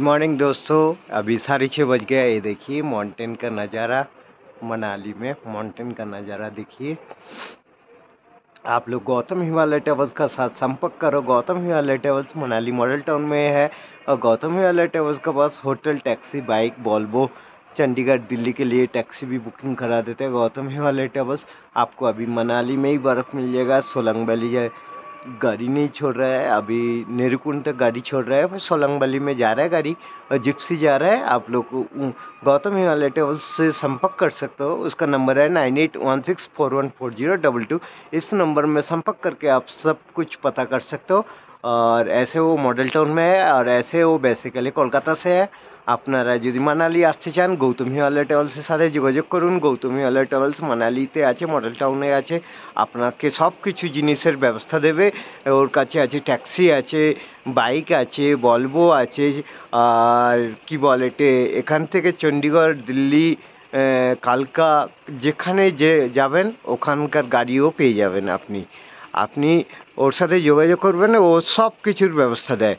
Morning दोस्तों, अभी 6:30 बज गया। ये देखिए माउंटेन का नज़ारा। मनाली में माउंटेन का नज़ारा देखिए। आप लोग गौतम हिमालय ट्रेवल्स का साथ संपर्क करो। Gautam Himalaya travels Manali model town में है और गौतम हिमालय ट्रेवल्स के पास hotel, taxi, bike, Volvo, Chandigarh, Delhi के लिए टैक्सी भी बुकिंग करा देते हैं। गौतम हिमालय ट्रेवल्स आपको अभी मनाली में ही बर्फ़ मिल जाएगा। सोलंग वैली गाड़ी नहीं छोड़ रहा है, अभी नेरुकुंड तक गाड़ी छोड़ रहा है, फिर सोलंग वैली में जा रहा है गाड़ी और जिप्सी जा रहा है। आप लोग गौतम हिमालय ट्रेवल्स से संपर्क कर सकते हो। उसका नंबर है 9816414022। इस नंबर में संपर्क करके आप सब कुछ पता कर सकते हो। और ऐसे वो मॉडल टाउन में है और ऐसे वो बेसिकली कोलकाता से है। আপনারা যদি মানালি আসতে চান গৌতম হিমালয় ট্রাভেলসের সাথে যোগাযোগ করুন। গৌতম হিমালয় ট্রাভেলস মানালিতে আছে, মডেল টাউনে আছে। আপনাকে সব কিছু জিনিসের ব্যবস্থা দেবে। ওর কাছে আছে ট্যাক্সি আছে, বাইক আছে, ভলভো আছে। আর কি বলে এখান থেকে চণ্ডীগড়, দিল্লি, কালকা যেখানে যে যাবেন ওখানকার গাড়িও পেয়ে যাবেন আপনি। আপনি ওর সাথে যোগাযোগ করবেন, ও সব কিছুর ব্যবস্থা দেয়।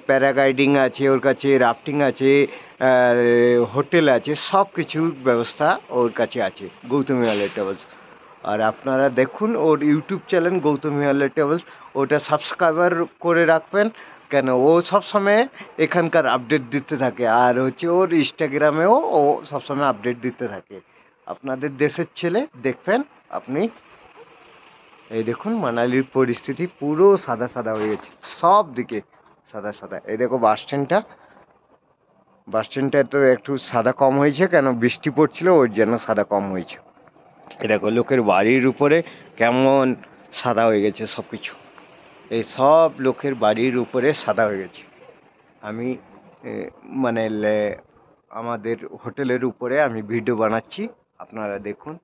প্যারাগ্লাইডিং আছে ওর কাছে, রাফটিং আছে, আর হোটেল আছে, সব কিছুর ব্যবস্থা ওর কাছে আছে গৌতম হিমালয় ট্রাভেলস। আর আপনারা দেখুন ওর YouTube channel Gautam Himalaya travels, ওটা সাবস্ক্রাইবার করে রাখবেন। কেন ও সবসময় এখানকার আপডেট দিতে থাকে। আর হচ্ছে ওর ইনস্টাগ্রামেও ও সবসময় আপডেট দিতে থাকে। আপনাদের দেশের ছেলে দেখবেন আপনি। এই দেখুন মানালির পরিস্থিতি পুরো সাদা সাদা হয়ে গেছে, সব দিকে সাদা সাদা। এই দেখো বাস স্ট্যান্ডটা তো একটু সাদা কম হয়েছে, কেন বৃষ্টি পড়ছিল ওর জন্য সাদা কম হয়েছে। এ দেখো লোকের বাড়ির উপরে কেমন সাদা হয়ে গেছে সব কিছু। এই সব লোকের বাড়ির উপরে সাদা হয়ে গেছে। আমি মানে আমাদের হোটেলের উপরে আমি ভিডিও বানাচ্ছি, আপনারা দেখুন।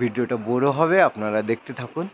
ভিডিওটা বড় হবে, আপনারা দেখতে থাকুন।